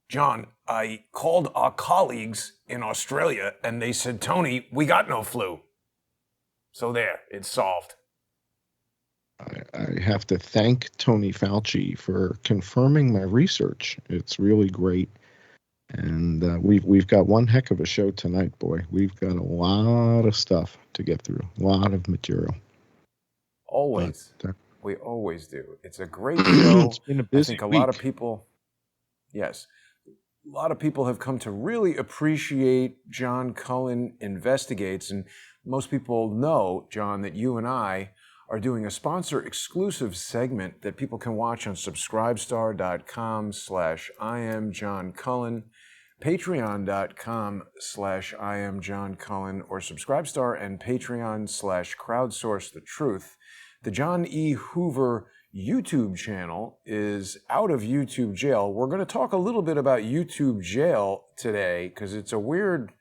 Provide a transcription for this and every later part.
John, I called our colleagues in Australia and they said, Tony, we got no flu. So there, it's solved. I have to thank Tony Fauci for confirming my research. It's really great. And we've got one heck of a show tonight, boy. We've got a lot of stuff to get through, a lot of material. Always. We always do. It's a great show. It's been a busy I think week. Lot of people, yes, a lot of people have come to really appreciate John Cullen Investigates. And most people know, John, that you and I are doing a sponsor exclusive segment that people can watch on subscribestar.com/IamJohnCullen, patreon.com/IamJohnCullen, or Subscribestar and Patreon/Crowdsource the Truth. The John E. Hoover YouTube channel is out of YouTube jail. We're going to talk a little bit about YouTube jail today because it's a weird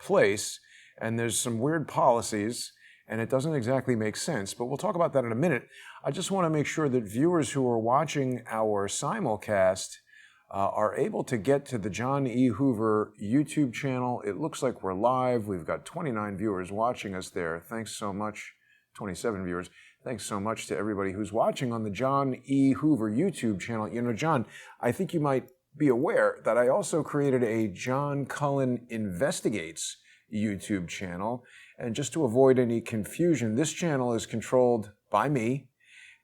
place and there's some weird policies and it doesn't exactly make sense, but we'll talk about that in a minute. I just want to make sure that viewers who are watching our simulcast are able to get to the John E. Hoover YouTube channel. It looks like we're live. We've got 29 viewers watching us there. Thanks so much. 27 viewers. Thanks so much to everybody who's watching on the John E. Hoover YouTube channel. You know, John, I think you might be aware that I also created a John Cullen Investigates YouTube channel. And just to avoid any confusion, this channel is controlled by me,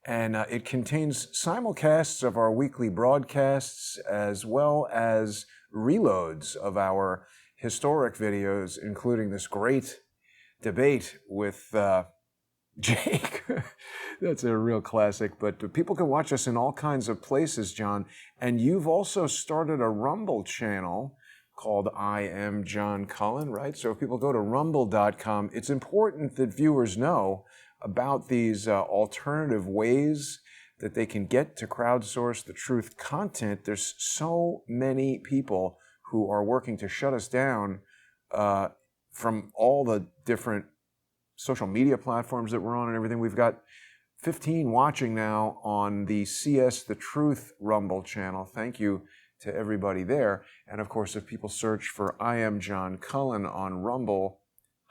and it contains simulcasts of our weekly broadcasts as well as reloads of our historic videos, including this great debate with Jake. That's a real classic, but people can watch us in all kinds of places, John. And you've also started a Rumble channel called I Am John Cullen, right? So if people go to rumble.com, it's important that viewers know about these alternative ways that they can get to Crowdsource the Truth content. There's so many people who are working to shut us down from all the different social media platforms that we're on and everything. We've got 15 watching now on the CS The Truth Rumble channel. Thank you to everybody there. And of course, if people search for I Am John Cullen on Rumble,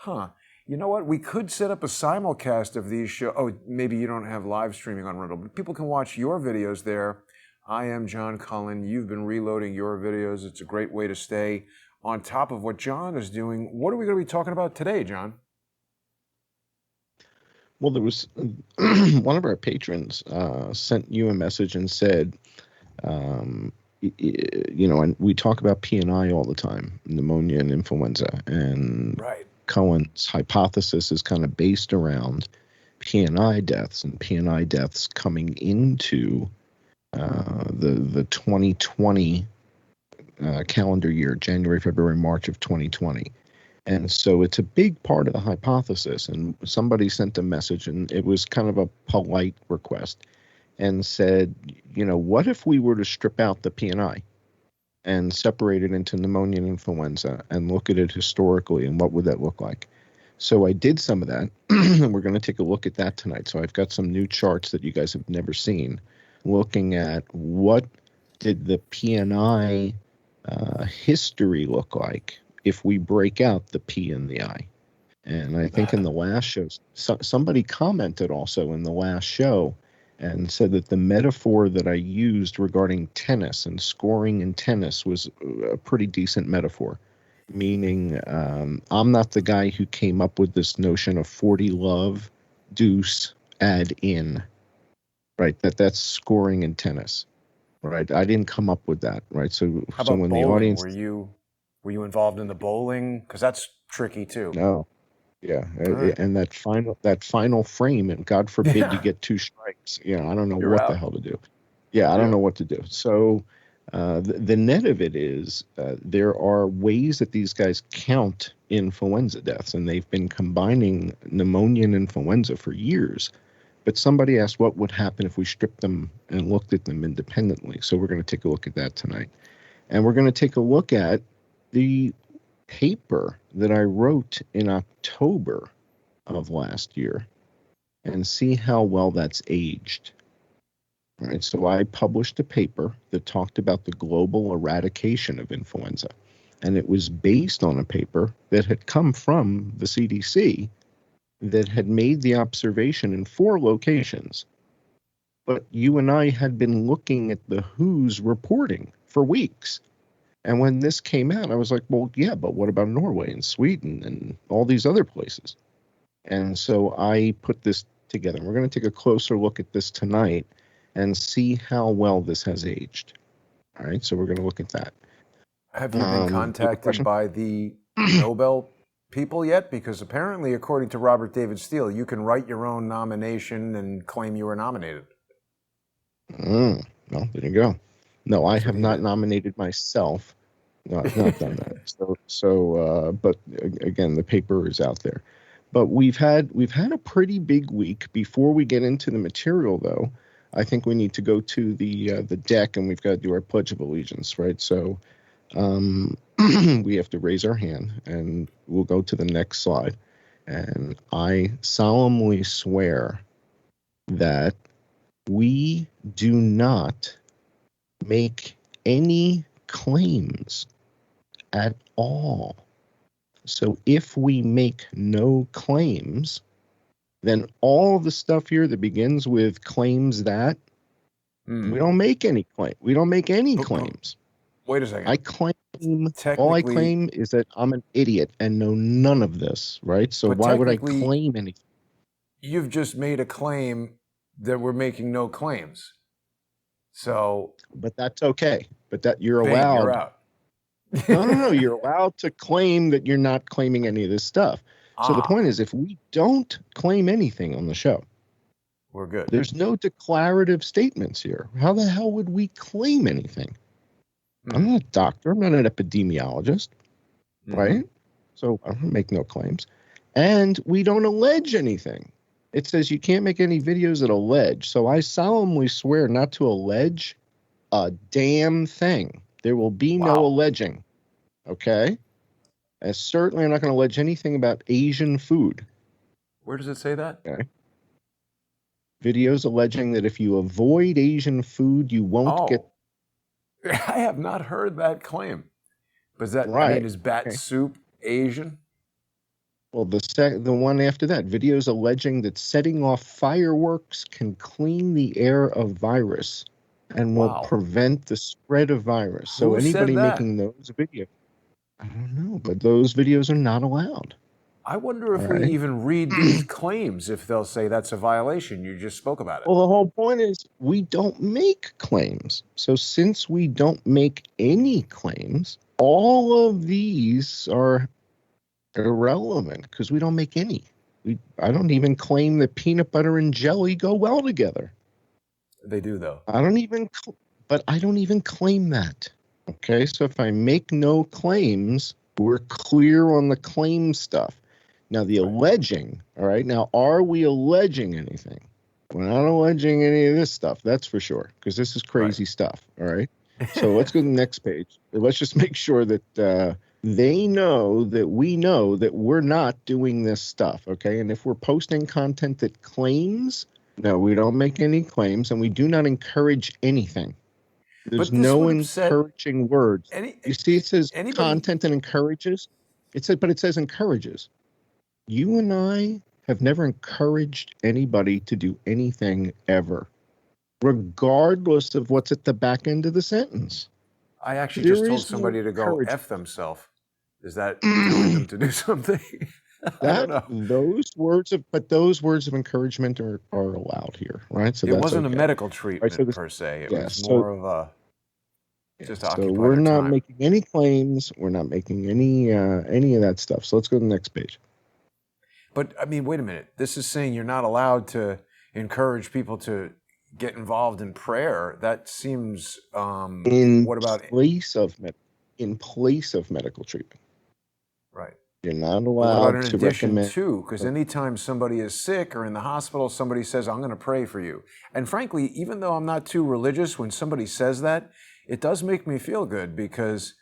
you know what? We could set up a simulcast of these shows. Oh, maybe you don't have live streaming on Rumble, but people can watch your videos there. I Am John Cullen. You've been reloading your videos. It's a great way to stay on top of what John is doing. What are we going to be talking about today, John? Well, there was one of our patrons sent you a message and said, you know, and we talk about P&I all the time, pneumonia and influenza, and right. Cullen's hypothesis is kind of based around P&I deaths and P&I deaths coming into the 2020 calendar year, January, February, March of 2020. And so it's a big part of the hypothesis. And somebody sent a message, and it was kind of a polite request, and said, you know, what if we were to strip out the P&I and separate it into pneumonia and influenza and look at it historically, and what would that look like? So I did some of that, and we're going to take a look at that tonight. So I've got some new charts that you guys have never seen, looking at what did the P&I history look like if we break out the P and the I. And I think in the last show, somebody commented also in the last show and said that the metaphor that I used regarding tennis and scoring in tennis was a pretty decent metaphor, meaning I'm not the guy who came up with this notion of 40 love, deuce, add in, right? That's scoring in tennis, right? I didn't come up with that, right? So, how about when bowling? The audience... Were you involved in the bowling? Because that's tricky too. No. Yeah, right. And that final frame, and God forbid you get 2 strikes. You know, I don't know what the hell to do. Yeah, I don't know what to do. So the net of it is there are ways that these guys count influenza deaths, and they've been combining pneumonia and influenza for years. But somebody asked what would happen if we stripped them and looked at them independently. So we're going to take a look at that tonight. And we're going to take a look at the paper that I wrote in October of last year and see how well that's aged. Right, so I published a paper that talked about the global eradication of influenza. And it was based on a paper that had come from the CDC that had made the observation in 4 locations. But you and I had been looking at the WHO's reporting for weeks. And when this came out, I was like, well, yeah, but what about Norway and Sweden and all these other places? And so I put this together. We're going to take a closer look at this tonight and see how well this has aged. All right, so we're going to look at that. Have you been You have a contacted question? by the Nobel people yet? Because apparently, according to Robert David Steele, you can write your own nomination and claim you were nominated. Well, there you go. No, I That's what have he not did. nominated myself. No, I've not done that. But again, the paper is out there. But we've had a pretty big week. Before we get into the material, though, I think we need to go to the deck, and we've got to do our Pledge of Allegiance, right? So we have to raise our hand, and we'll go to the next slide. And I solemnly swear that we do not make any claims at all. So if we make no claims, then all the stuff here that begins with claims that, we don't make any claim. We don't make any claims. Wait a second. All I claim is that I'm an idiot and know none of this, right? So why would I claim anything? You've just made a claim that we're making no claims. So, but that's okay. But that you're Bing, allowed. You're out. No, you're allowed to claim that you're not claiming any of this stuff. So the point is, if we don't claim anything on the show, we're good. There's no declarative statements here. How the hell would we claim anything? I'm not a doctor. I'm not an epidemiologist, right? So I don't make no claims. And we don't allege anything. It says you can't make any videos that allege. So I solemnly swear not to allege a damn thing. There will be no alleging, okay? And certainly I'm not going to allege anything about Asian food. Where does it say that? Okay. Videos alleging that if you avoid Asian food, you won't get... I have not heard that claim. But is bat soup Asian? Well, the one after that, videos alleging that setting off fireworks can clean the air of virus and will prevent the spread of virus. So anybody making those videos, I don't know, but those videos are not allowed. I wonder if we even read these claims, if they'll say that's a violation. You just spoke about it. Well, the whole point is we don't make claims. So since we don't make any claims, all of these are irrelevant because we don't make any. I don't even claim that peanut butter and jelly go well together. They do, though. I don't even claim that. Okay, so if I make no claims, we're clear on the claim stuff. Now, the alleging, all right, now, are we alleging anything? We're not alleging any of this stuff, that's for sure, because this is crazy stuff, all right? So let's go to the next page. Let's just make sure that they know that we know that we're not doing this stuff, okay? And if we're posting content that claims, no, we don't make any claims, and we do not encourage anything. There's no encouraging words. You see, it says content and encourages. But it says encourages. You and I have never encouraged anybody to do anything ever, regardless of what's at the back end of the sentence. I actually just told somebody to go F themselves. Is that telling them to do something? I don't know. Those words of encouragement are allowed here, right? So it wasn't a medical treatment per se. It was more of a just occupy So we're not time. making any claims. We're not making any of that stuff. So let's go to the next page. But I mean, wait a minute. This is saying you're not allowed to encourage people to get involved in prayer. That seems in place of medical treatment. Right. You're not allowed to recommend too, because anytime somebody is sick or in the hospital, somebody says, "I'm going to pray for you." And frankly, even though I'm not too religious, when somebody says that, it does make me feel good because,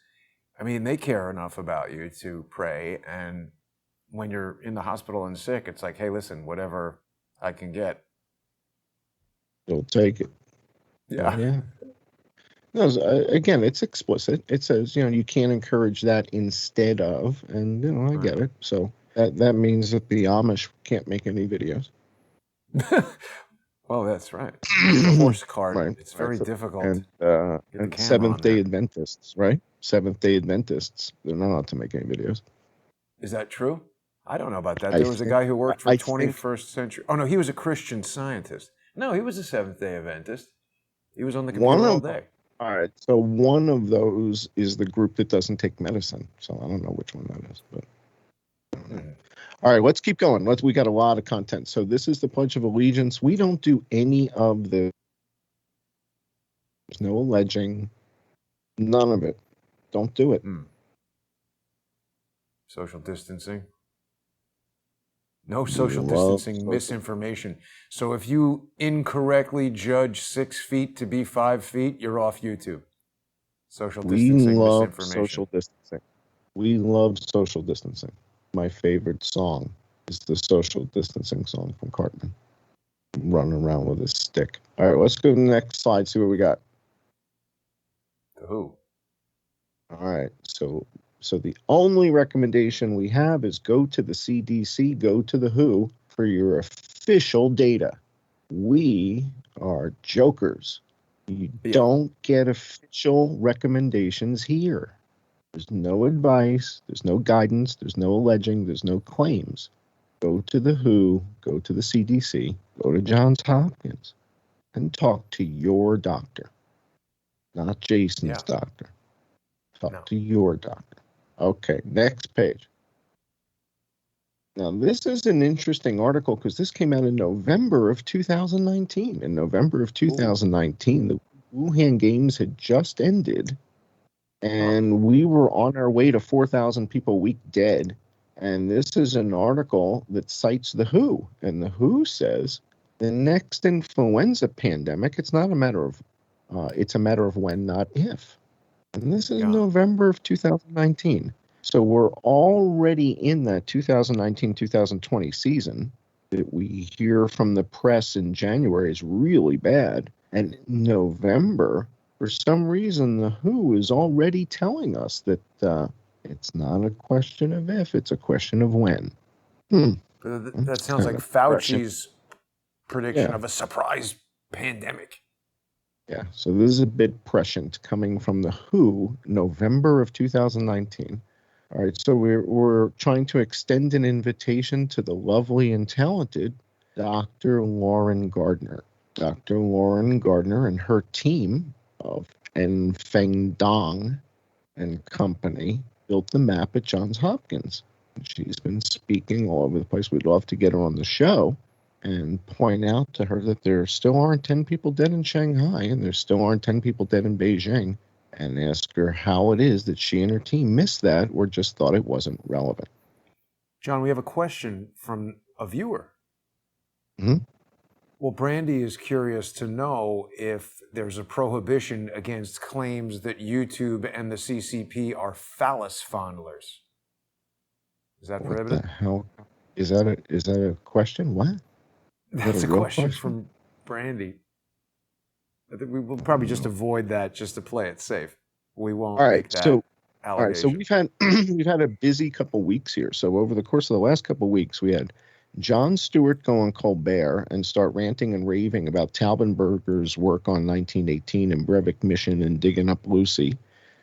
I mean, they care enough about you to pray. And when you're in the hospital and sick, it's like, hey, listen, whatever I can get. They'll take it. Yeah. Yeah. No, again, it's explicit. It says, you can't encourage that instead of, and I Right. get it. So that means that the Amish can't make any videos. Well, that's right. Get the horse cart. Right. It's Right. very So, difficult. and Get the and camera on Seventh Day there. Adventists, right? Seventh Day Adventists, they're not allowed to make any videos. Is that true? I don't know about that. I There was a think guy who worked for I think 21st Century. Oh, no, he was a Christian Scientist. No, he was a Seventh day Adventist. He was on the one computer all of day. all right. So one of those is the group that doesn't take medicine. So I don't know which one that is, but I don't know. All right, let's keep going. We got a lot of content. So this is the Pledge of Allegiance. We don't do any of the. There's no alleging, none of it. Don't do it. Social distancing. No We social love distancing, social- misinformation. So if you incorrectly judge 6 feet to be 5 feet, you're off YouTube. Social We distancing, love misinformation. social distancing. We love social distancing. My favorite song is the social distancing song from Cartman. Running around with his stick. All right, let's go to the next slide, see what we got. The WHO. All right, so the only recommendation we have is go to the CDC, go to the WHO for your official data. We are jokers. You don't get official recommendations here. There's no advice, there's no guidance, there's no alleging, there's no claims. Go to the WHO, go to the CDC, go to Johns Hopkins, and talk to your doctor, not Jason's doctor. Talk to your doctor. Okay, next page. Now, this is an interesting article because this came out in November of 2019. In November of 2019, the Wuhan Games had just ended, and we were on our way to 4,000 people a week dead. And this is an article that cites the WHO, and the WHO says the next influenza pandemic, it's not a matter of, it's a matter of when, not if. And this is November of 2019. So we're already in that 2019-2020 season that we hear from the press in January is really bad. And in November, for some reason, the WHO is already telling us that it's not a question of if, it's a question of when. That sounds like Fauci's prediction of a surprise pandemic. Yeah, so this is a bit prescient coming from the WHO, November of 2019. All right, so we're trying to extend an invitation to the lovely and talented Dr. Lauren Gardner. Dr. Lauren Gardner and her team of Enfeng Dong and company built the map at Johns Hopkins. She's been speaking all over the place. We'd love to get her on the show and point out to her that there still aren't 10 people dead in Shanghai and there still aren't 10 people dead in Beijing, and ask her how it is that she and her team missed that or just thought it wasn't relevant. John, we have a question from a viewer. Mm-hmm. Well, Brandy is curious to know if there's a prohibition against claims that YouTube and the CCP are phallus fondlers. Is that prohibited? What the hell? Is that a question? What? That's a question from Brandy. I think we will probably just avoid that just to play it safe. We won't make that allegation. All right, so we've had a busy couple weeks here. So over the course of the last couple weeks, we had Jon Stewart go on Colbert and start ranting and raving about Taubenberger's work on 1918 and Breivik Mission and digging up Lucy.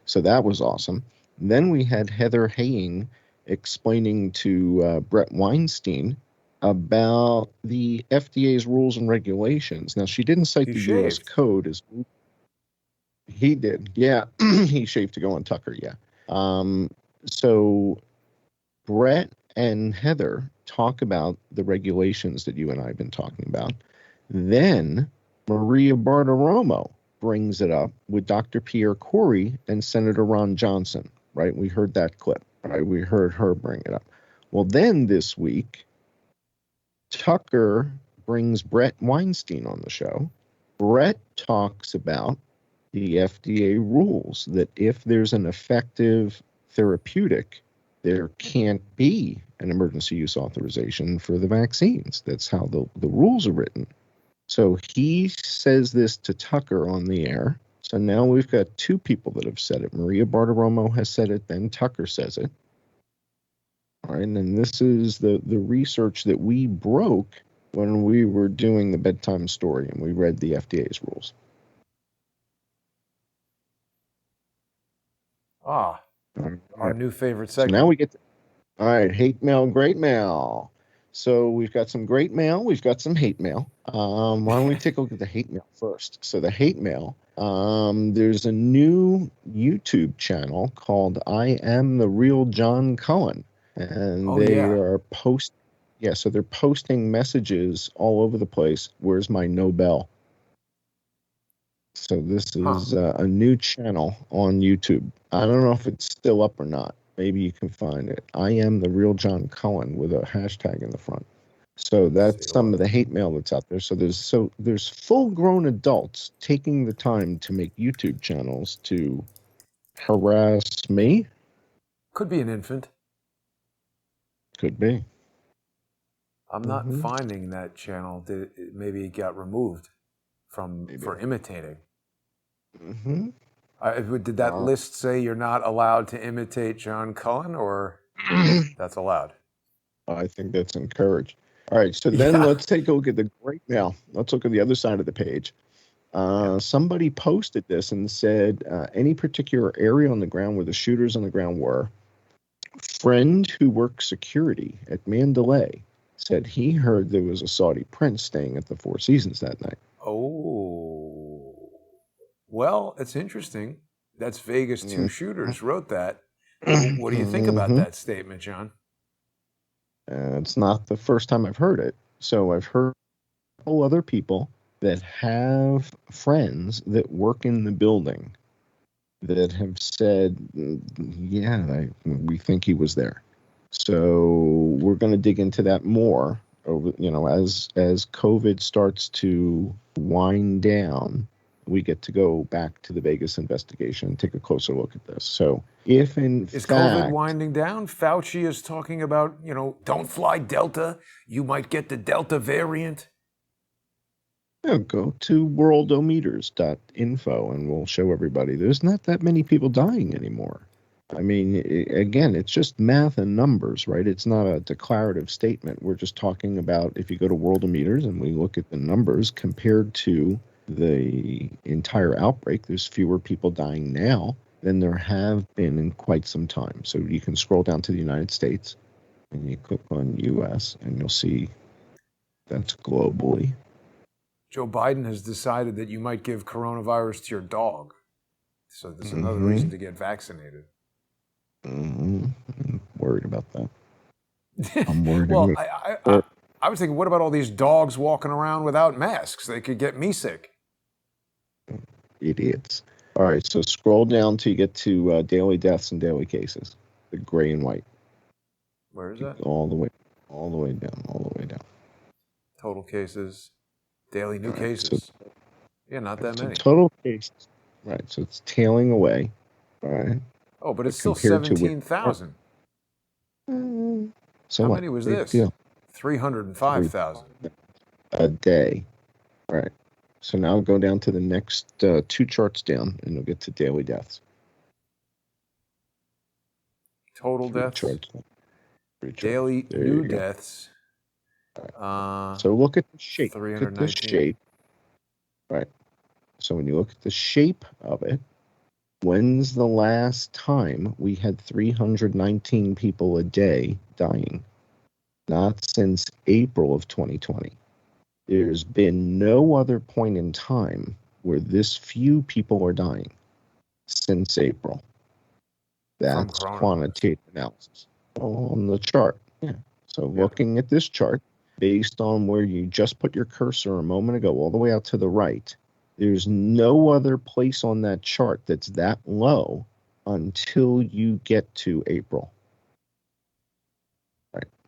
So that was awesome. And then we had Heather Haying explaining to Brett Weinstein about the FDA's rules and regulations. Now, she didn't cite the U.S. code as he did. Yeah, he shaved to go on Tucker, yeah. So Brett and Heather talk about the regulations that you and I have been talking about. Then Maria Bartiromo brings it up with Dr. Pierre Corey and Senator Ron Johnson, right? We heard that clip, right? We heard her bring it up. Well, then this week, Tucker brings Brett Weinstein on the show. Brett talks about the FDA rules that if there's an effective therapeutic, there can't be an emergency use authorization for the vaccines. That's how the rules are written. So he says this to Tucker on the air. So now we've got two people that have said it. Maria Bartiromo has said it, then Tucker says it. All right, and then this is the research that we broke when we were doing the bedtime story and we read the FDA's rules. Ah, our new favorite So segment. now we get to, all right, hate mail, great mail. So we've got some great mail. We've got some hate mail. Why don't we take a look at the hate mail first? So the hate mail, there's a new YouTube channel called I Am the Real John Cullen. And they are so they're posting messages all over the place. Where's my Nobel? So this is a new channel on YouTube. I don't know if it's still up or not. Maybe you can find it. I Am the Real John Cullen with a hashtag in the front. So that's some of the hate mail that's out there. So there's full-grown adults taking the time to make YouTube channels to harass me. Could be an infant. Could be. I'm not finding that channel. Maybe it got removed for imitating. Did that list say you're not allowed to imitate John Cullen, or that's allowed? I think that's encouraged. All right, so then let's take a look at the great mail. Let's look at the other side of the page. Somebody posted this and said, any particular area on the ground where the shooters on the ground were. Friend who works security at Mandalay said he heard there was a Saudi prince staying at the Four Seasons that night. Oh, well, it's interesting. That's Vegas 2 shooters wrote that. What do you think about that statement, John? It's not the first time I've heard it. So I've heard a couple other people that have friends that work in the building that have said, we think he was there. So we're going to dig into that more over, as COVID starts to wind down. We get to go back to the Vegas investigation and take a closer look at this. So if is COVID winding down? Fauci is talking about, don't fly Delta. You might get the Delta variant. Go to worldometers.info and we'll show everybody there's not that many people dying anymore. I mean, again, it's just math and numbers, right? It's not a declarative statement. We're just talking about if you go to Worldometers and we look at the numbers compared to the entire outbreak, there's fewer people dying now than there have been in quite some time. So you can scroll down to the United States and you click on US and you'll see that's globally. Joe Biden has decided that you might give coronavirus to your dog. So there's another reason to get vaccinated. I'm worried about that. I'm worried. Well, I was thinking, what about all these dogs walking around without masks? They could get me sick. Idiots. All right, so scroll down till you get to daily deaths and daily cases, the gray and white. Where is that? All the way down. Total cases, daily new cases. Not that many. Total cases. Right, so it's tailing away. All right. Oh, but it's still 17,000. So how what? many was Big this? deal. 305,000 a day. All right. So now go down to the next 2 charts down, and you'll get to daily deaths. Total deaths. Daily new deaths. So look at the shape. Look at the shape. Right. So when you look at the shape of it, when's the last time we had 319 people a day dying? Not since April of 2020. There's been no other point in time where this few people are dying since April. That's quantitative analysis on the chart. Yeah. So looking at this chart, based on where you just put your cursor a moment ago, all the way out to the right, there's no other place on that chart that's that low until you get to April.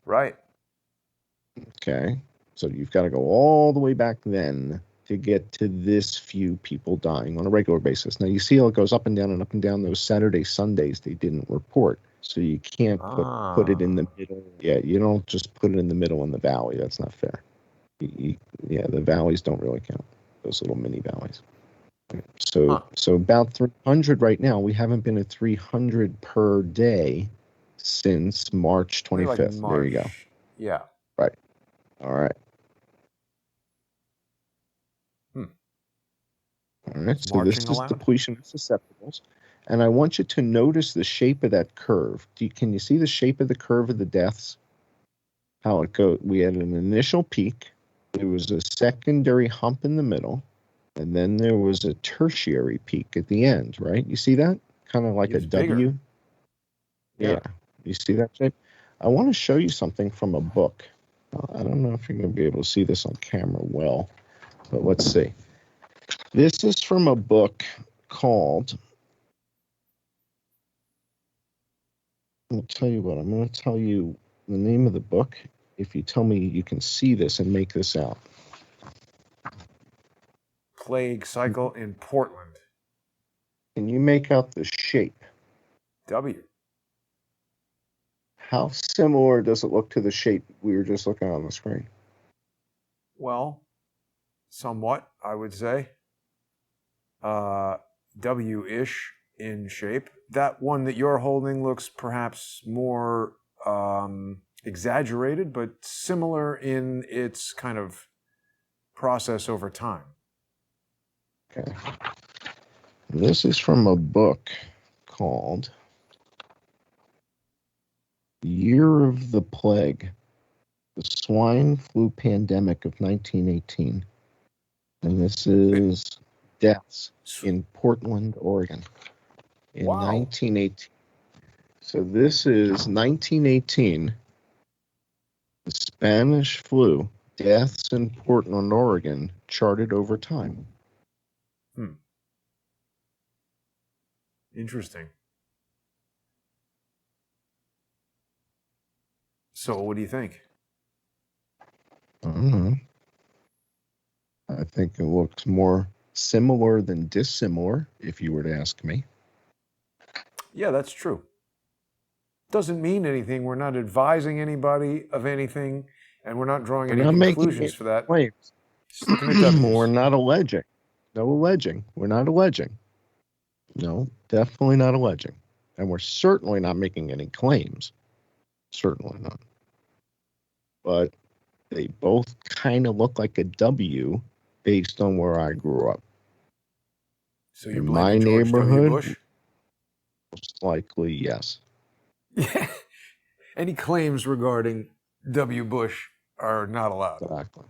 Right. Okay. So you've got to go all the way back then to get to this few people dying on a regular basis. Now you see how it goes up and down and up and down. Those Saturday, Sundays, they didn't report. So you can't put it in the middle. Yeah, you don't just put it in the middle in the valley. That's not fair. Yeah, the valleys don't really count. Those little mini valleys. Huh. So about 300 right now. We haven't been at 300 per day since March Maybe like 25th. There you go. March. Yeah. Right. All right. Hmm. All right. It's So this marching is allowed? depletion of susceptibles. And I want you to notice the shape of that curve. Can you see the shape of the curve of the deaths? How it goes? We had an initial peak. There was a secondary hump in the middle. And then there was a tertiary peak at the end, right? You see that? Kind of like It a was bigger. W. Yeah. Yeah. You see that shape? I want to show you something from a book. I don't know if you're going to be able to see this on camera well, but let's see. This is from a book called, I'll tell you what, I'm going to tell you the name of the book if you tell me you can see this and make this out. Plague cycle in Portland. Can you make out the shape? W. How similar does it look to the shape we were just looking at on the screen? Well, somewhat, I would say. W-ish in shape. That one that you're holding looks perhaps more exaggerated, but similar in its kind of process over time. Okay. This is from a book called Year of the Plague, the Swine Flu Pandemic of 1918. And this is deaths in Portland, Oregon in Wow. 1918. So this is 1918, the Spanish flu, deaths in Portland, Oregon, charted over time. Interesting. So what do you think? I don't know. I think it looks more similar than dissimilar, if you were to ask me. Yeah, that's true. Doesn't mean anything. We're not advising anybody of anything, and we're not drawing We're any not making conclusions any for that. claims. Just looking at W's. We're not alleging. No alleging. We're not alleging. No, definitely not alleging. And we're certainly not making any claims. Certainly not. But they both kind of look like a W based on where I grew up. So you're In my blaming George W. neighborhood, Bush? most likely, yes. Yeah. Any claims regarding W. Bush are not allowed. Exactly.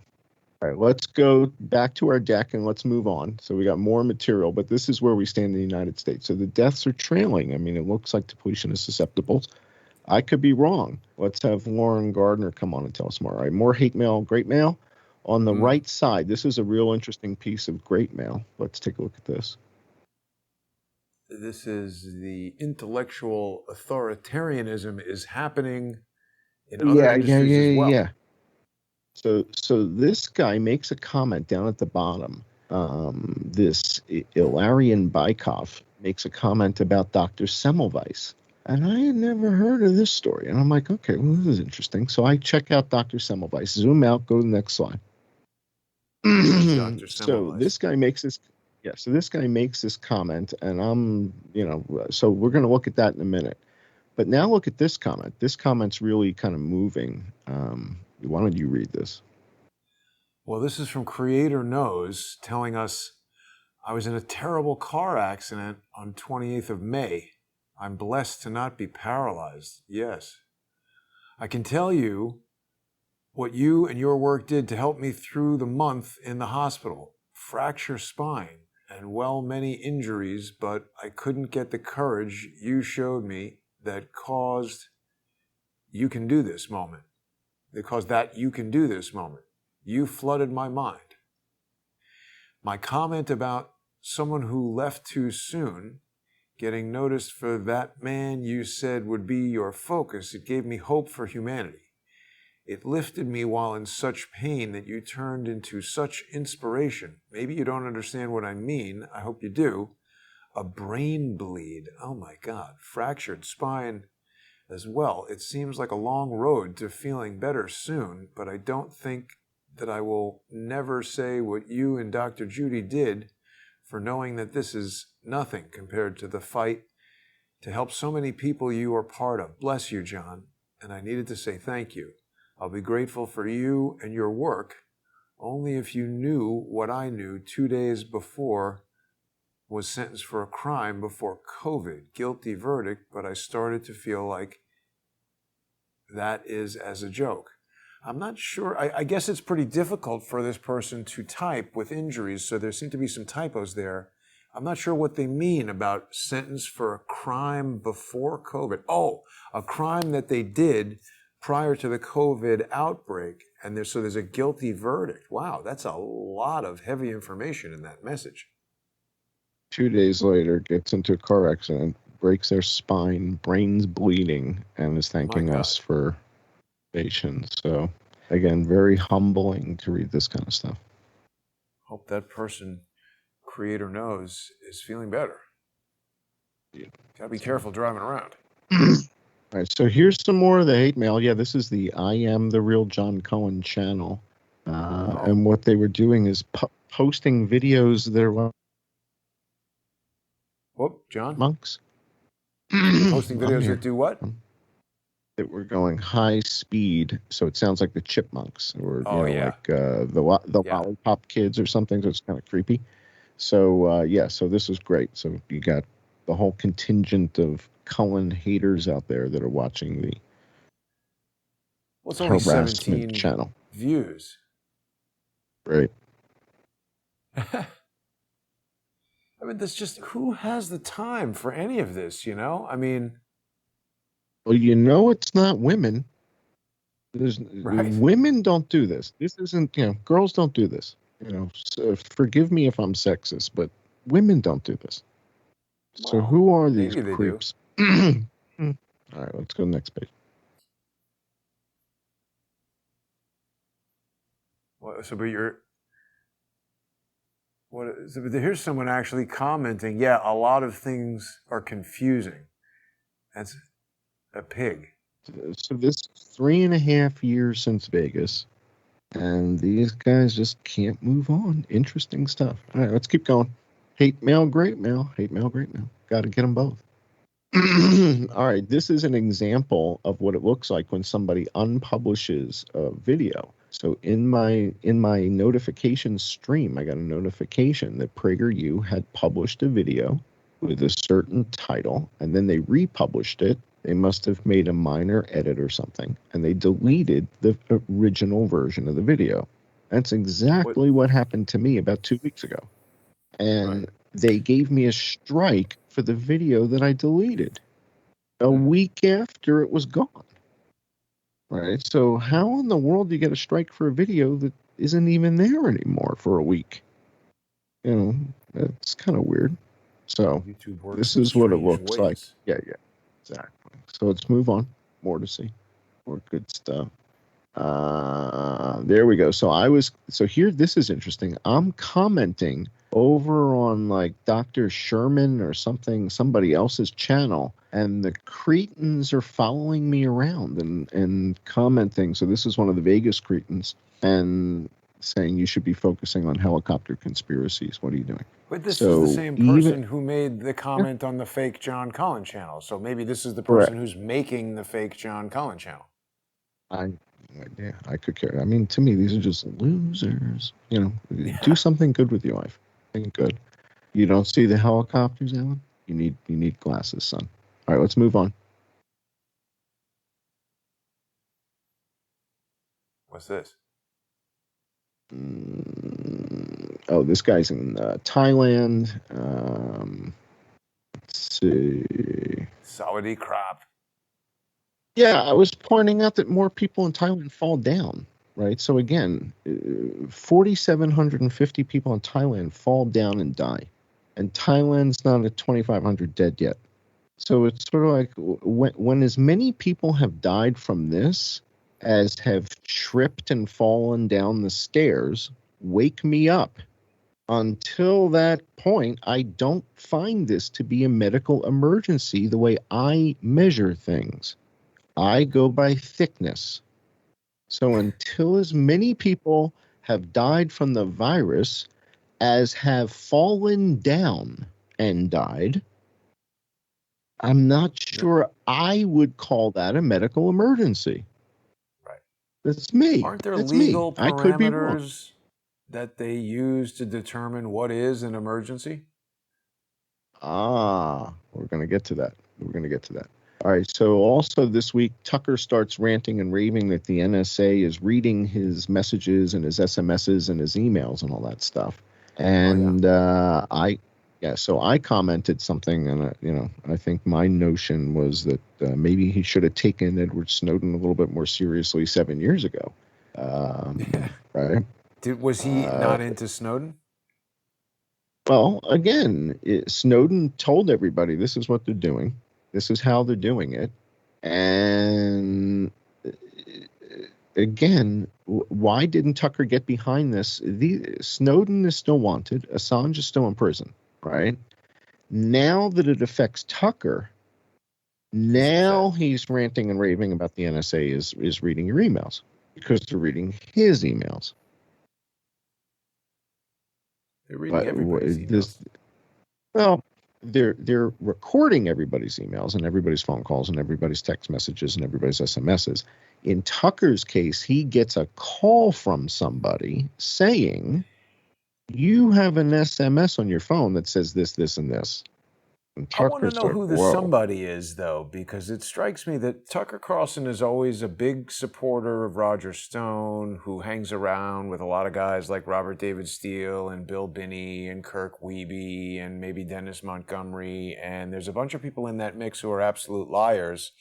All right, let's go back to our deck and let's move on. So we got more material, but this is where we stand in the United States. So the deaths are trailing. I mean, it looks like depletion is susceptibles. I could be wrong. Let's have Lauren Gardner come on and tell us more. All right, more hate mail, great mail. On the right side, this is a real interesting piece of great mail. Let's take a look at this. This is the intellectual authoritarianism is happening in other industries as well. Yeah. So this guy makes a comment down at the bottom. This Ilarion Bykov makes a comment about Dr. Semmelweis. And I had never heard of this story. And I'm like, okay, well, this is interesting. So I check out Dr. Semmelweis, zoom out, go to the next slide. Dr. So Semmelweis. this guy makes this comment, and so we're going to look at that in a minute. But now look at this comment. This comment's really kind of moving. Why don't you read this? Well, this is from Creator Knows telling us, I was in a terrible car accident on 28th of May. I'm blessed to not be paralyzed. Yes. I can tell you what you and your work did to help me through the month in the hospital. Fracture spine and many injuries, but I couldn't get the courage you showed me that caused you can do this moment. You flooded my mind. My comment about someone who left too soon, getting noticed for that man you said would be your focus, it gave me hope for humanity. It lifted me while in such pain that you turned into such inspiration. Maybe you don't understand what I mean. I hope you do. A brain bleed. Oh my God. Fractured spine as well. It seems like a long road to feeling better soon, but I don't think that I will never say what you and Dr. Judy did, for knowing that this is nothing compared to the fight to help so many people you are part of. Bless you, John. And I needed to say thank you. I'll be grateful for you and your work only if you knew what I knew 2 days before. Was sentenced for a crime before COVID. Guilty verdict, but I started to feel like that is as a joke. I'm not sure. I guess it's pretty difficult for this person to type with injuries, so there seem to be some typos there. I'm not sure what they mean about sentence for a crime before COVID. Oh, a crime that they did prior to the COVID outbreak, and there's a guilty verdict. Wow, that's a lot of heavy information in that message. 2 days later, gets into a car accident, breaks their spine, brain's bleeding, and is thanking us for patience. So, again, very humbling to read this kind of stuff. Hope that person, creator knows, is feeling better. Yeah. Gotta be careful driving around. All right, so here's some more of the hate mail. Yeah, this is the I Am the Real John Cullen channel. And what they were doing is posting videos that are... Whoop, John? Monks. Posting videos that do what? That were going high speed, so it sounds like the Chipmunks, or like the Lollipop Kids or something. So it's kind of creepy. So so this is great. So you got the whole contingent of Cullen haters out there that are watching the it's only harassment 17 channel views. Right. I mean, who has the time for any of this, I mean... Well, it's not women. Right. Women don't do this. This isn't, girls don't do this. So forgive me if I'm sexist, but women don't do this. So who are these creeps? All right, let's go to the next page. Here's someone actually commenting, a lot of things are confusing. That's a pig. So this is 3.5 years since Vegas, and these guys just can't move on. Interesting stuff. All right, let's keep going. Hate mail, great mail. Hate mail, great mail. Got to get them both. All right, this is an example of what it looks like when somebody unpublishes a video. So in my notification stream, I got a notification that PragerU had published a video with a certain title, and then they republished it. They must have made a minor edit or something, and they deleted the original version of the video. That's exactly what happened to me about 2 weeks ago. And they gave me a strike for the video that I deleted a week after it was gone. Right? So how in the world do you get a strike for a video that isn't even there anymore for a week? That's kind of weird. So this is what it looks like. Yeah, exactly. So let's move on. More to see. More good stuff. There we go. This is interesting. I'm commenting over on like Dr. Sherman or somebody else's channel, and the cretins are following me around and commenting. So this is one of the Vegas cretins, and saying you should be focusing on helicopter conspiracies. What are you doing? But this is the same person who made the comment on the fake John Cullen channel. So maybe this is the person who's making the fake John Cullen channel. I could care. I mean, to me, these are just losers. Do something good with your life. Something good. You don't see the helicopters, Alan? You need glasses, son. All right, let's move on. What's this? This guy's in Thailand. Let's see. Saudi crap. Yeah, I was pointing out that more people in Thailand fall down, right? So again, 4,750 people in Thailand fall down and die. And Thailand's not at 2,500 dead yet. So it's sort of like when as many people have died from this as have tripped and fallen down the stairs, wake me up. Until that point, I don't find this to be a medical emergency the way I measure things. I go by thickness. So until as many people have died from the virus as have fallen down and died, I'm not sure I would call that a medical emergency. Right. That's me. Aren't there That's me. legal I could be wrong. parameters that they use to determine what is an emergency? We're going to get to that. All right. So also this week, Tucker starts ranting and raving that the NSA is reading his messages and his SMSs and his emails and all that stuff. And so I commented something, and I think my notion was that maybe he should have taken Edward Snowden a little bit more seriously 7 years ago. Right? Was he not into Snowden? Well, again, Snowden told everybody this is what they're doing. This is how they're doing it. And again, why didn't Tucker get behind this? Snowden is still wanted. Assange is still in prison, right? Now that it affects Tucker, now he's ranting and raving about the NSA is reading your emails because they're reading his emails. They're reading everybody's emails. They're recording everybody's emails and everybody's phone calls and everybody's text messages and everybody's SMSs. In Tucker's case, he gets a call from somebody saying, you have an SMS on your phone that says this, this, and this. And I want to know who the somebody is, though, because it strikes me that Tucker Carlson is always a big supporter of Roger Stone, who hangs around with a lot of guys like Robert David Steele and Bill Binney and Kirk Wiebe and maybe Dennis Montgomery. And there's a bunch of people in that mix who are absolute liars.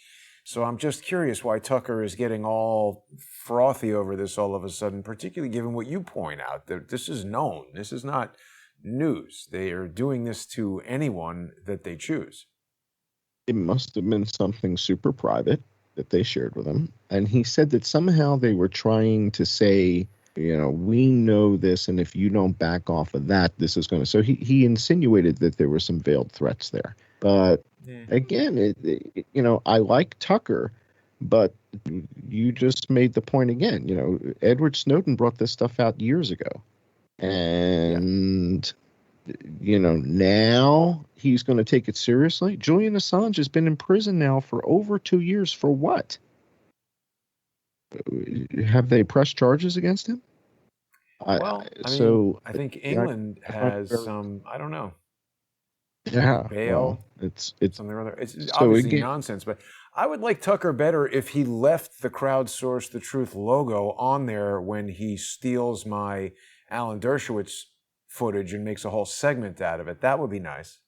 So I'm just curious why Tucker is getting all frothy over this all of a sudden, particularly given what you point out, that this is known. This is not news. They are doing this to anyone that they choose. It must have been something super private that they shared with him. And he said that somehow they were trying to say, we know this, and if you don't back off of that, this is going to... So he insinuated that there were some veiled threats there. But again, I like Tucker, but you just made the point again. Edward Snowden brought this stuff out years ago. And, now he's going to take it seriously. Julian Assange has been in prison now for over 2 years for what? Have they pressed charges against him? I think England has some, I don't know. Yeah. Bail. Well, it's something or other. It's obviously nonsense, but I would like Tucker better if he left the Crowdsource the Truth logo on there when he steals my Alan Dershowitz footage and makes a whole segment out of it. That would be nice.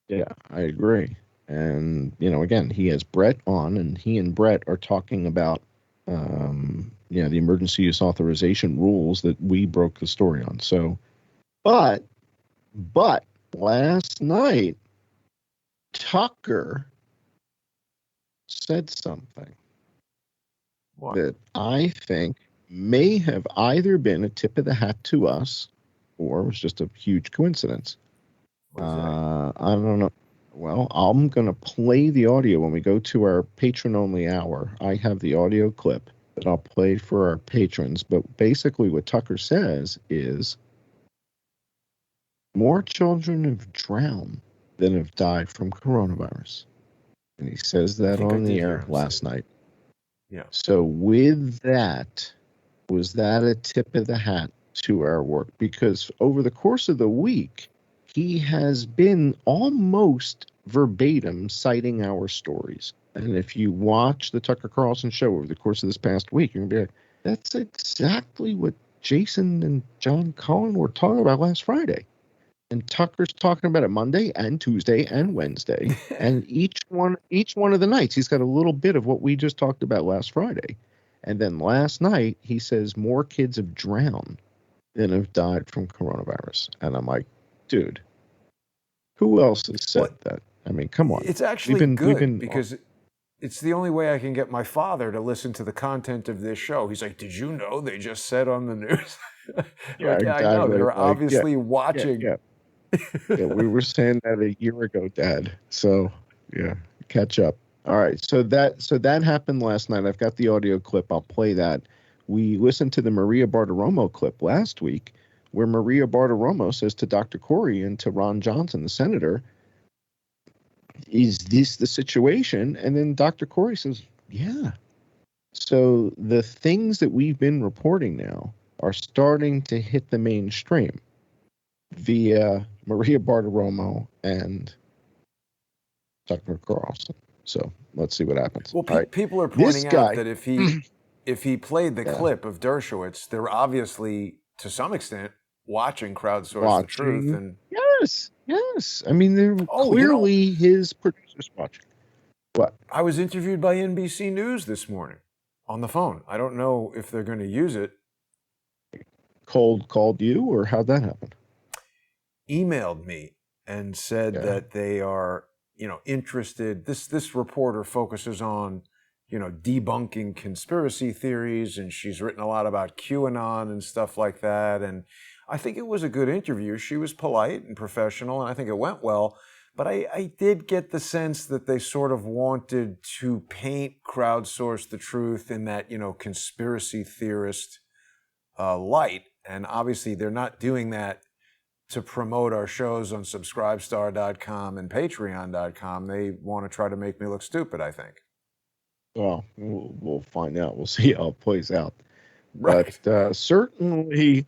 Yeah, I agree. And, again, he has Brett on, and he and Brett are talking about, the emergency use authorization rules that we broke the story on. So, but last night, Tucker said something that I think may have either been a tip of the hat to us or was just a huge coincidence. I don't know. Well, I'm going to play the audio when we go to our patron-only hour. I have the audio clip that I'll play for our patrons. But basically what Tucker says is more children have drowned than have died from coronavirus. And he says that on the air last night. Yeah. So with that, was that a tip of the hat to our work? Because over the course of the week, he has been almost verbatim citing our stories. And if you watch the Tucker Carlson show over the course of this past week, you're going to be like, that's exactly what Jason and John Cullen were talking about last Friday. And Tucker's talking about it Monday and Tuesday and Wednesday. And each one of the nights, he's got a little bit of what we just talked about last Friday. And then last night, he says more kids have drowned than have died from coronavirus. And I'm like, dude, who else has said that? I mean, come on. It's actually good because it's the only way I can get my father to listen to the content of this show. He's like, did you know they just said on the news? Yeah, I know. They're obviously watching. Yeah, we were saying that a year ago, Dad. So, yeah, catch up. All right. So that happened last night. I've got the audio clip. I'll play that. we listened to the Maria Bartiromo clip last week where Maria Bartiromo says to Dr. Corey and to Ron Johnson, the senator, is this the situation? And then Dr. Corey says, yeah. So the things that we've been reporting now are starting to hit the mainstream via Maria Bartiromo and Tucker Carlson. So let's see what happens. Well, All right. people are This pointing guy, out that if he played the clip of Dershowitz, they're obviously, to some extent, watching Crowdsource the Truth. And yes. I mean, they're Oh, clearly his producers watching. What? I was interviewed by NBC News this morning on the phone. I don't know if they're going to use it. Called you, or how'd that happen? Emailed me and said that they are, interested. This reporter focuses on, debunking conspiracy theories, and she's written a lot about QAnon and stuff like that. And I think it was a good interview. She was polite and professional, and I think it went well. But I did get the sense that they sort of wanted to paint Crowdsource the Truth in that, conspiracy theorist light. And obviously they're not doing that to promote our shows on subscribestar.com and patreon.com. They want to try to make me look stupid, I think. Well, we'll find out. We'll see how it plays out. Right. But certainly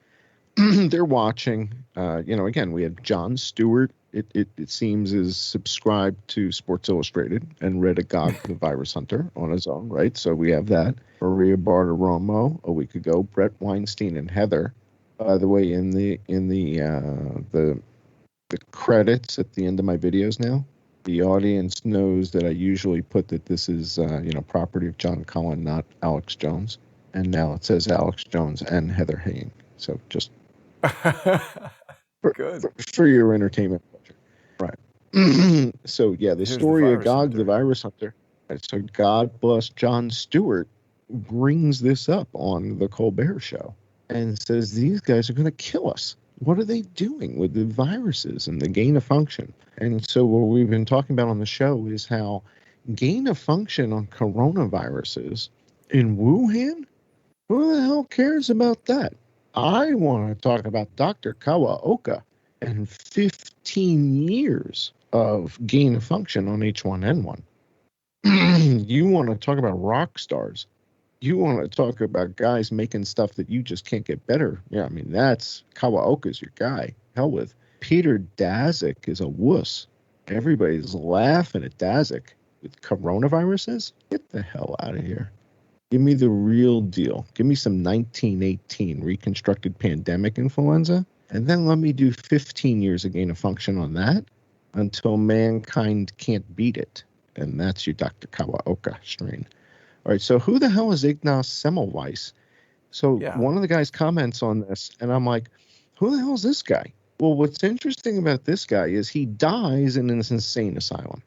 they're watching. Again, we have Jon Stewart. It seems is subscribed to Sports Illustrated and read Agog the Virus Hunter on his own, right? So we have that. Maria Bartiromo a week ago. Brett Weinstein and Heather. By the way, in the credits at the end of my videos now, the audience knows that I usually put that this is property of John Cullen, not Alex Jones, and now it says Alex Jones and Heather Haying. So just for your entertainment pleasure, right? So yeah, the story of Gog the Virus Hunter. Right, so God bless Jon Stewart brings this up on the Colbert Show and says these guys are going to kill us. What are they doing with the viruses and the gain of function? And so what we've been talking about on the show is how gain of function on coronaviruses in Wuhan, who the hell cares about that? I want to talk about Dr. Kawaoka and 15 years of gain of function on H1N1. You want to talk about rock stars. You want to talk about guys making stuff that you just can't get better. Yeah, I mean, that's Kawaoka's your guy. Hell with. Peter Daszak is a wuss. Everybody's laughing at Daszak with coronaviruses. Get the hell out of here. Give me the real deal. Give me some 1918 reconstructed pandemic influenza, and then let me do 15 years of gain of function on that until mankind can't beat it. And that's your Dr. Kawaoka strain. All right, so who the hell is Ignaz Semmelweis? So one of the guys comments on this, and I'm like, who the hell is this guy? Well, what's interesting about this guy is he dies in an insane asylum.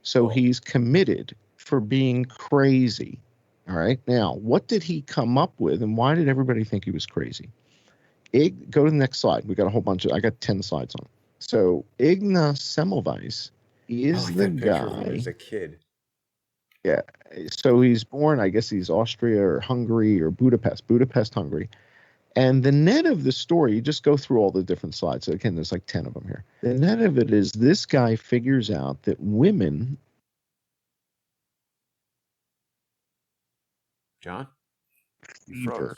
So he's committed for being crazy. All right, now, what did he come up with, and why did everybody think he was crazy? Go to the next slide. We got a whole bunch of, I got 10 slides on. So Ignaz Semmelweis is the guy. As a kid. Yeah, so he's born, I guess he's Austria or Hungary or Budapest, Hungary. And the net of the story, you just go through all the different slides. So again, there's like 10 of them here. The net of it is this guy figures out that women. John? You froze.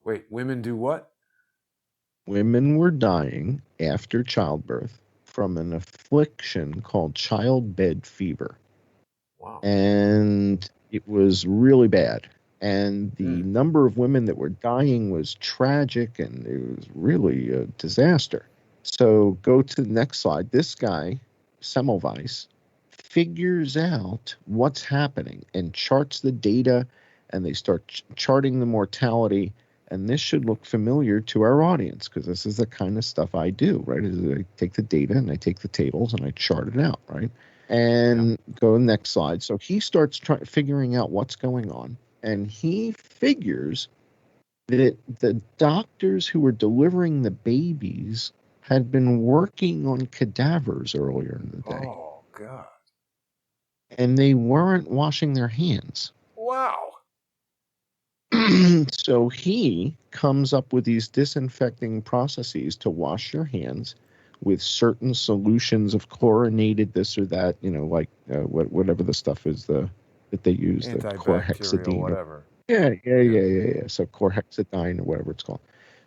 Wait, women do what? Women were dying after childbirth from an affliction called childbed fever. Wow. And it was really bad. And the number of women that were dying was tragic, and it was really a disaster. So go to the next slide. This guy, Semmelweis, figures out what's happening and charts the data, and they start charting the mortality. And this should look familiar to our audience because this is the kind of stuff I do, right? I take the data and I take the tables and I chart it out, right? And go to the next slide. So he starts figuring out what's going on. And he figures that the doctors who were delivering the babies had been working on cadavers earlier in the day. Oh, God. And they weren't washing their hands. Wow. So he comes up with these disinfecting processes to wash your hands with certain solutions of chlorinated this or that, like whatever the stuff is that they use, the Antibacterial, chlorhexidine. whatever. Yeah. So chlorhexidine or whatever it's called.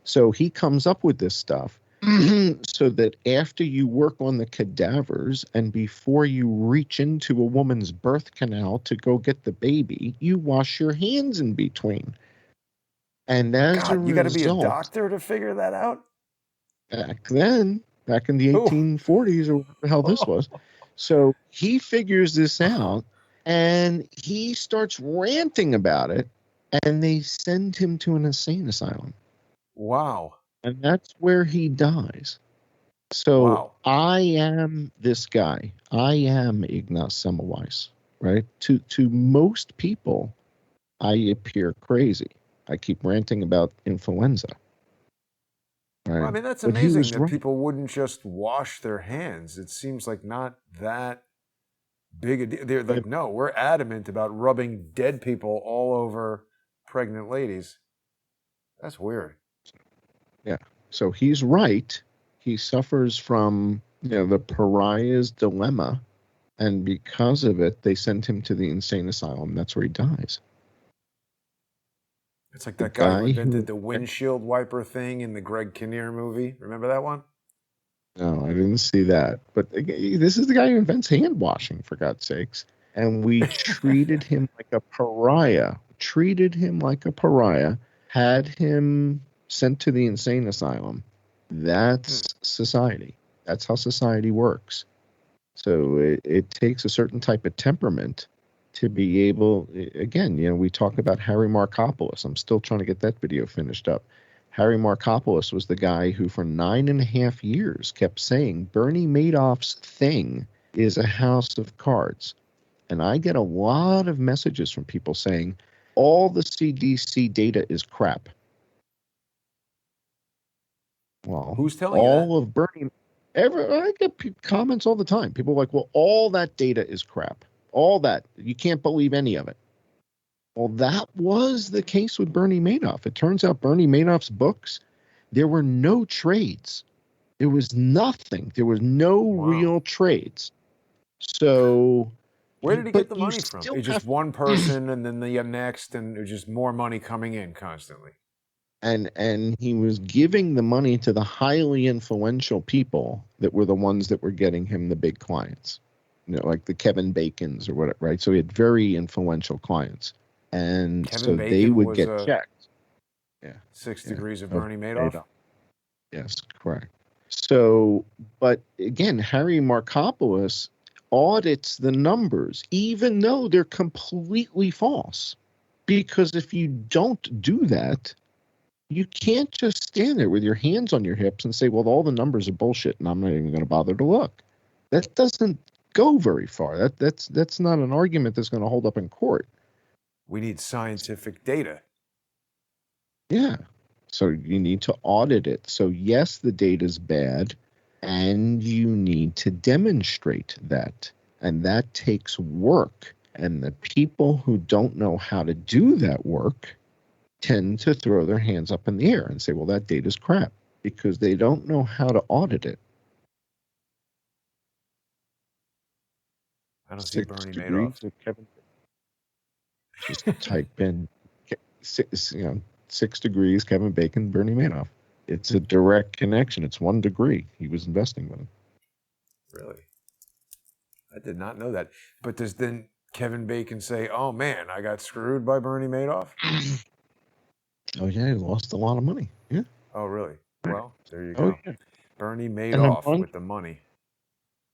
So he comes up with this stuff so that after you work on the cadavers and before you reach into a woman's birth canal to go get the baby, you wash your hands in between. And as a God, you got to be a result, doctor to figure that out? back then, back in the Oh. 1840s or whatever the hell this was, so he figures this out and he starts ranting about it, and they send him to an insane asylum. Wow. And that's where he dies. So Wow. I am this guy. I am Ignaz Semmelweis, right? To most people, I appear crazy. I keep ranting about influenza. Right? Well, I mean, that's But he amazing was that right. people wouldn't just wash their hands. It seems like not that big a deal. They're like, no, we're adamant about rubbing dead people all over pregnant ladies. That's weird. Yeah. So he's right. He suffers from the pariah's dilemma, and because of it, they sent him to the insane asylum. That's where he dies. It's like that guy who invented the windshield wiper thing in the Greg Kinnear movie. Remember that one? No, I didn't see that. But this is the guy who invents hand washing, for God's sakes. And we treated him like a pariah. Had him sent to the insane asylum. That's society. That's how society works. So it takes a certain type of temperament to be able, again, we talk about Harry Markopolos. I'm still trying to get that video finished up. Harry Markopolos was the guy who for 9.5 years kept saying Bernie Madoff's thing is a house of cards. And I get a lot of messages from people saying all the CDC data is crap. Well, who's telling you that? All of Bernie, I get comments all the time. People are like, well, all that data is crap. All that. You can't believe any of it. Well, that was the case with Bernie Madoff. It turns out Bernie Madoff's books, there were no trades. There was nothing. There was no real trades. So where did he get the money from? It's just one person and then the next, and there's just more money coming in constantly. And he was giving the money to the highly influential people that were the ones that were getting him the big clients, like the Kevin Bacons or whatever, right? So he had very influential clients, and Kevin so Bacon they would get checked. Yeah, 6 Degrees of Bernie Madoff. Yes, correct. So, but again, Harry Markopolos audits the numbers, even though they're completely false, because if you don't do that, you can't just stand there with your hands on your hips and say, well, all the numbers are bullshit and I'm not even going to bother to look. That doesn't go very far. That's not an argument that's going to hold up in court. We need scientific data. Yeah. So you need to audit it. So yes, the data's bad, and you need to demonstrate that. And that takes work. And the people who don't know how to do that work tend to throw their hands up in the air and say, well, that data's crap, because they don't know how to audit it. I don't see Bernie Madoff. Just type in 6 degrees Kevin Bacon, Bernie Madoff. It's a direct connection. It's 1 degree. He was investing with him. Really? I did not know that. But does then Kevin Bacon say, oh man, I got screwed by Bernie Madoff? Oh, yeah, he lost a lot of money. Yeah. Oh, really? Well, there you go. Yeah. Bernie Madoff with the money.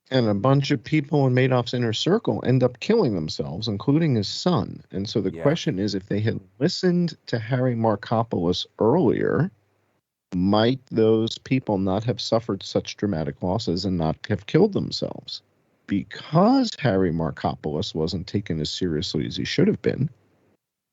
And a bunch of people in Madoff's inner circle end up killing themselves, including his son. And so the question is, if they had listened to Harry Markopolos earlier, might those people not have suffered such dramatic losses and not have killed themselves? Because Harry Markopolos wasn't taken as seriously as he should have been,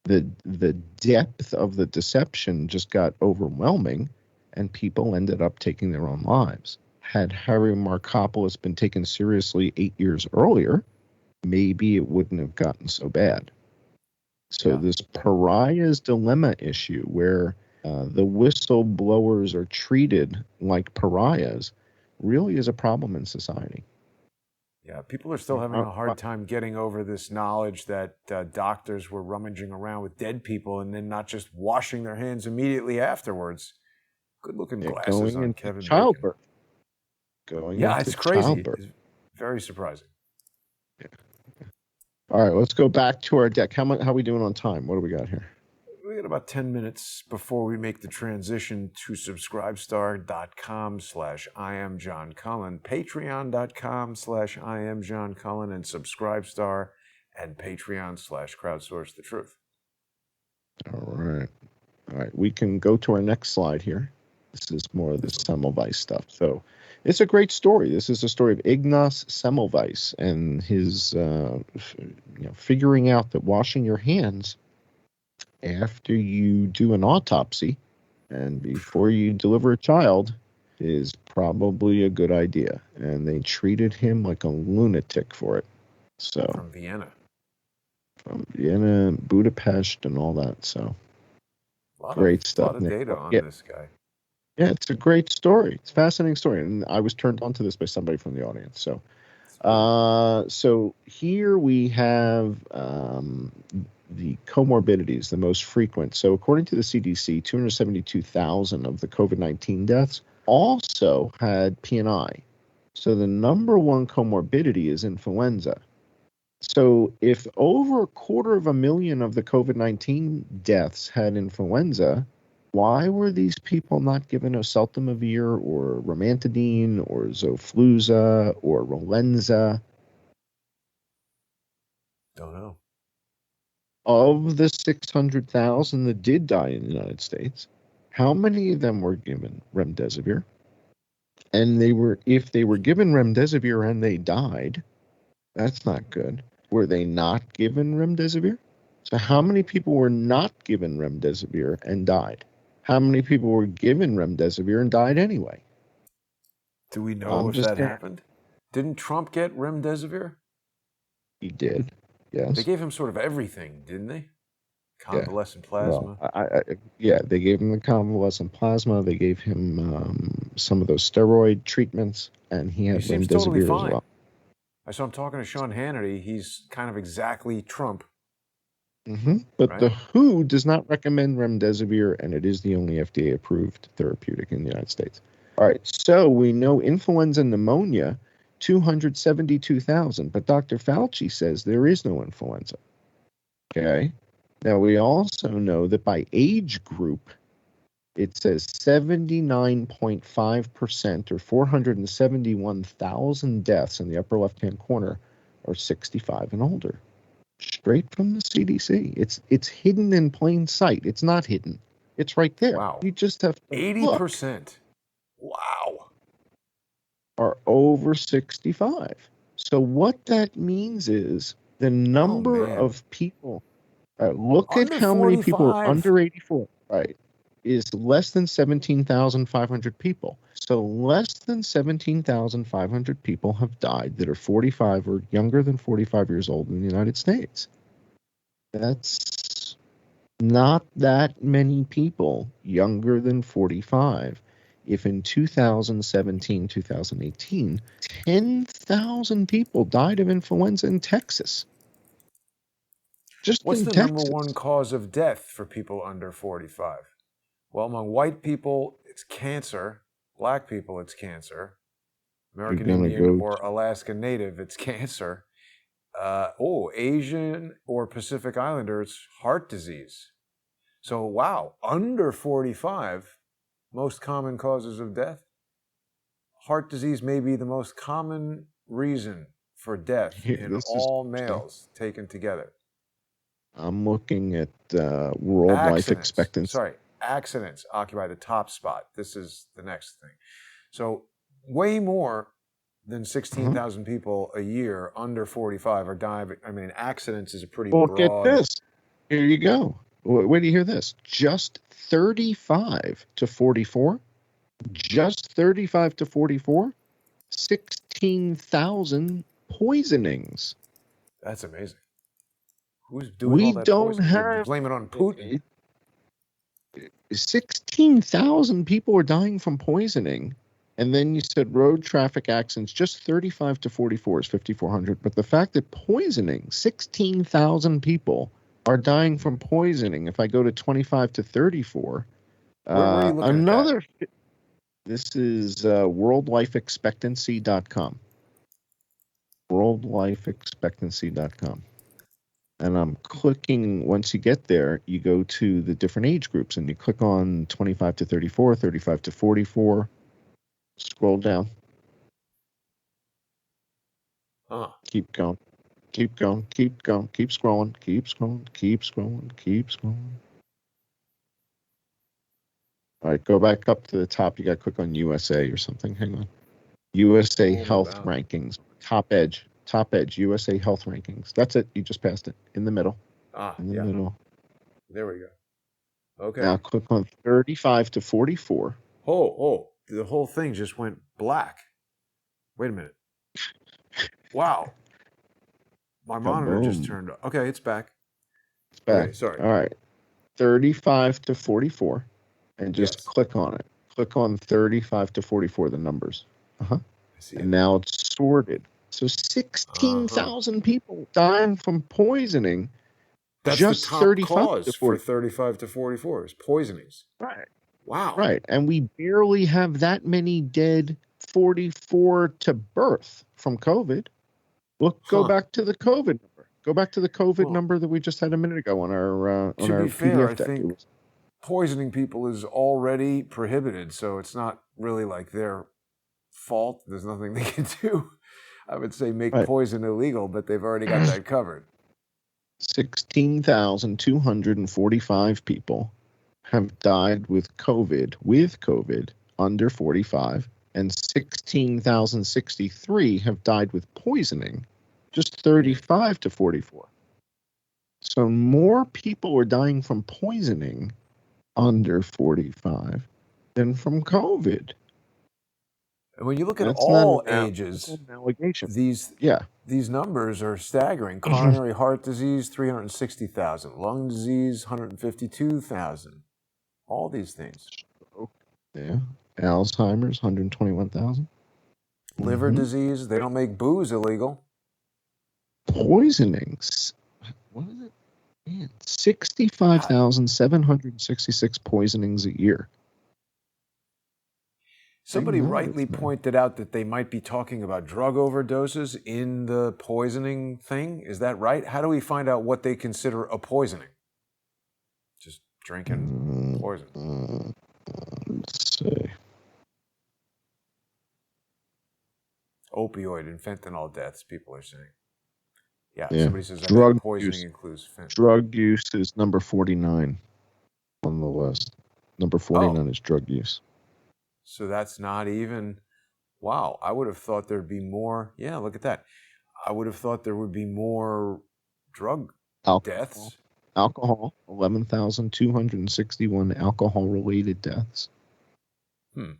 the depth of the deception just got overwhelming, and people ended up taking their own lives. Had Harry Markopolos been taken seriously 8 years earlier, maybe it wouldn't have gotten so bad. So this pariah's dilemma issue where the whistleblowers are treated like pariahs really is a problem in society. Yeah, people are still having a hard time getting over this knowledge that doctors were rummaging around with dead people and then not just washing their hands immediately afterwards. Good-looking glasses on Kevin childbirth. Bacon. Going Yeah, into it's crazy. childbirth. It's very surprising. Yeah. All right, let's go back to our deck. How are we doing on time? What do we got here? We got about 10 minutes before we make the transition to subscribestar.com/IamJohnCullen, patreon.com/IamJohnCullen, and Subscribestar and Patreon/Crowdsource the Truth. All right. All right. We can go to our next slide here. This is more of the Semmelweis stuff. So it's a great story. This is the story of Ignaz Semmelweis and his figuring out that washing your hands after you do an autopsy and before you deliver a child is probably a good idea. And they treated him like a lunatic for it. So from Vienna, Budapest, and all that. So great stuff. A lot of data on this guy. Yeah, it's a great story. It's a fascinating story, and I was turned on to this by somebody from the audience. So, so here we have the comorbidities, the most frequent. So according to the CDC, 272,000 of the COVID-19 deaths also had P&I. So the number one comorbidity is influenza. So if over 250,000 of the COVID-19 deaths had influenza, why were these people not given oseltamivir or romantadine or Xofluza or Rolenza? Don't know. Of the 600,000 that did die in the United States, how many of them were given remdesivir? And if they were given remdesivir and they died, that's not good. Were they not given remdesivir? So how many people were not given remdesivir and died? How many people were given remdesivir and died anyway? Do we know if that happened? Didn't Trump get remdesivir? He did, yes. They gave him sort of everything, didn't they? Convalescent plasma. Well, they gave him the convalescent plasma. They gave him some of those steroid treatments, and he had remdesivir totally fine as well. I saw him talking to Sean Hannity. He's kind of exactly Trump. Mm-hmm. But the WHO does not recommend remdesivir, and it is the only FDA-approved therapeutic in the United States. All right, so we know influenza and pneumonia, 272,000, but Dr. Fauci says there is no influenza. Okay? Now, we also know that by age group, it says 79.5% or 471,000 deaths in the upper left-hand corner are 65 and older. Straight from the CDC. It's hidden in plain sight. It's not hidden. It's right there. Wow. You just have to 80%. Wow. Are over 65. So what that means is the number of people. Look under at how many people are 45. under 84. Right. Is less than 17,500 people. So less than 17,500 people have died that are 45 or younger than 45 years old in the United States. That's not that many people younger than 45. If in 2017, 2018, 10,000 people died of influenza in Texas. What's the number one cause of death for people under 45? Well, among white people, it's cancer. Black people, it's cancer. American Indian or Alaska Native, it's cancer. Asian or Pacific Islander, it's heart disease. So, wow, under 45, most common causes of death. Heart disease may be the most common reason for death in all males taken together. I'm looking at world life expectancy. Accidents occupy the top spot. This is the next thing. So way more than 16,000 people a year under 45 are dying. I mean, accidents is a pretty broad. Get this. Here you go. Wait do you hear this? Just 35 to 44. Just 35 to 44. 16,000 poisonings. That's amazing. Who's doing all We that don't poisoning? They have blame it on Putin. 16,000 people are dying from poisoning. And then you said road traffic accidents, just 35 to 44 is 5,400. But the fact that poisoning, 16,000 people are dying from poisoning. If I go to 25 to 34, Where are you looking at that? This is worldlifeexpectancy.com. Worldlifeexpectancy.com. And I'm clicking, once you get there, you go to the different age groups and you click on 25 to 34, 35 to 44. Scroll down. Huh. Keep going. Keep going. Keep going. Keep scrolling. Keep scrolling. Keep scrolling. Keep scrolling. All right, go back up to the top. You got to click on USA or something. Hang on. USA Health Rankings. Top edge. Top edge. USA Health Rankings. That's it. You just passed it. In the middle. In the middle. There we go. Okay. Now click on 35 to 44. Oh, the whole thing just went black. Wait a minute. Wow. My monitor just turned up. Okay, it's back. It's back. Okay, sorry. All right. 35 to 44. And just click on it. Click on 35 to 44, the numbers. I see it. And now it's sorted. So 16,000 people dying from poisoning. That's just the top 35 cause to 40. for 35 to 44 is poisonings. Right. Wow. Right. And we barely have that many dead 44 to birth from COVID. Look, go back to the COVID number. Go back to the COVID number that we just had a minute ago on our to be fair, PDF I deck. think poisoning people is already prohibited, so it's not really like their fault. There's nothing they can do. I would say make poison illegal, but they've already got that covered. 16,245 people have died with COVID under 45, and 16,063 have died with poisoning, just 35 to 44. So more people are dying from poisoning under 45 than from COVID. And when you look at all ages, these numbers are staggering. Coronary heart disease, 360,000. Lung disease, 152,000. All these things. Yeah. Alzheimer's, 121,000. Liver disease, they don't make booze illegal. Poisonings. What is it? Man, 65,766 poisonings a year. Somebody rightly pointed out that they might be talking about drug overdoses in the poisoning thing. Is that right? How do we find out what they consider a poisoning? Just drinking poison. Let's see. Opioid and fentanyl deaths, people are saying. Yeah. Somebody says drug poisoning includes fentanyl. Drug use is number 49 on the list. Number 49 is drug use. So that's not even, wow, I would have thought there'd be more. Yeah, look at that. I would have thought there would be more drug deaths. Alcohol, 11,261 alcohol-related deaths. Not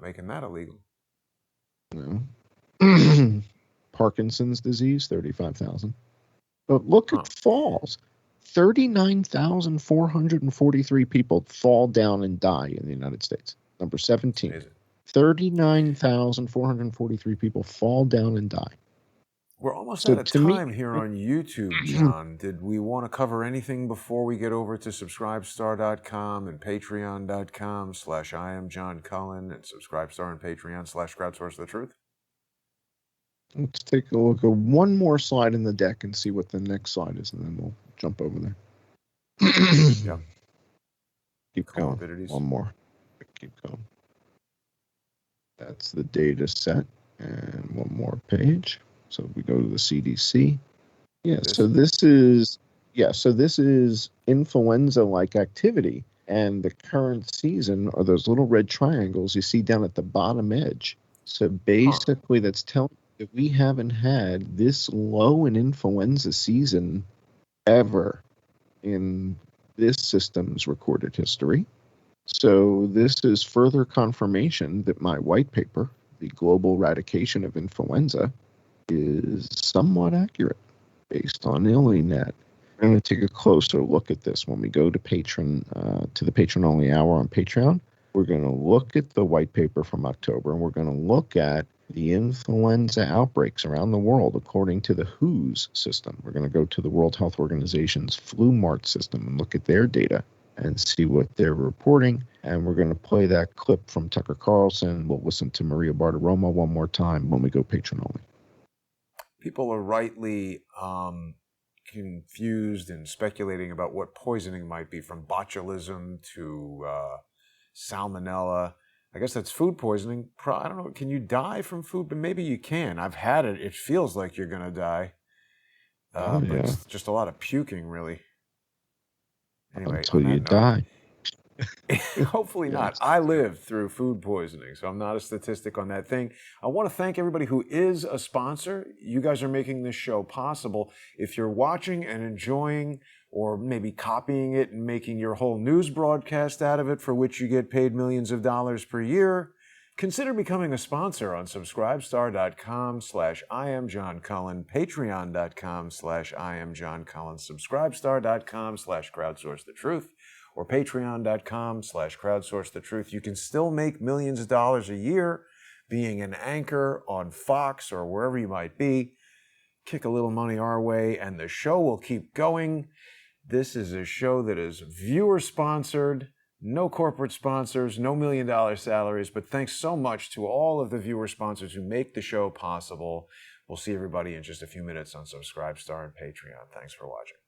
making that illegal. No. Parkinson's disease, 35,000. But look at falls. 39,443 people fall down and die in the United States. Number 17. 39,443 people fall down and die. We're almost out of time here on YouTube, John. Did we want to cover anything before we get over to subscribestar.com and patreon.com/I am John Cullen and subscribestar and Patreon/Crowdsource the Truth? Let's take a look at one more slide in the deck and see what the next slide is, and then we'll jump over there. Yeah. Keep going. One more. Keep going. That's the data set. And one more page. So we go to the CDC. So this is influenza-like activity. And the current season are those little red triangles you see down at the bottom edge. So basically that's telling you that we haven't had this low an influenza season ever in this system's recorded history. So this is further confirmation that my white paper, the global eradication of influenza, is somewhat accurate. based on ILLINET. We're going to take a closer look at this when we go to to the patron only hour on Patreon. We're going to look at the white paper from October, and we're going to look at the influenza outbreaks around the world according to the WHO's system. We're going to go to the World Health Organization's FluMart system and look at their data and see what they're reporting. And we're going to play that clip from Tucker Carlson. We'll listen to Maria Bartiromo one more time when we go patron only. People are rightly confused and speculating about what poisoning might be, from botulism to salmonella. I guess that's food poisoning. I don't know. Can you die from food? But maybe you can. I've had it. It feels like you're going to die. But it's just a lot of puking, really. Anyway, until you die. Hopefully not. I lived through food poisoning, so I'm not a statistic on that thing. I want to thank everybody who is a sponsor. You guys are making this show possible. If you're watching and enjoying, or maybe copying it and making your whole news broadcast out of it, for which you get paid millions of dollars per year, consider becoming a sponsor on subscribestar.com/IamJohnCullen, patreon.com/IamJohnCullen, subscribestar.com/crowdsource the truth, or patreon.com/crowdsource the truth. You can still make millions of dollars a year being an anchor on Fox or wherever you might be. Kick a little money our way and the show will keep going. This is a show that is viewer-sponsored, no corporate sponsors, no million-dollar salaries, but thanks so much to all of the viewer sponsors who make the show possible. We'll see everybody in just a few minutes on Subscribestar and Patreon. Thanks for watching.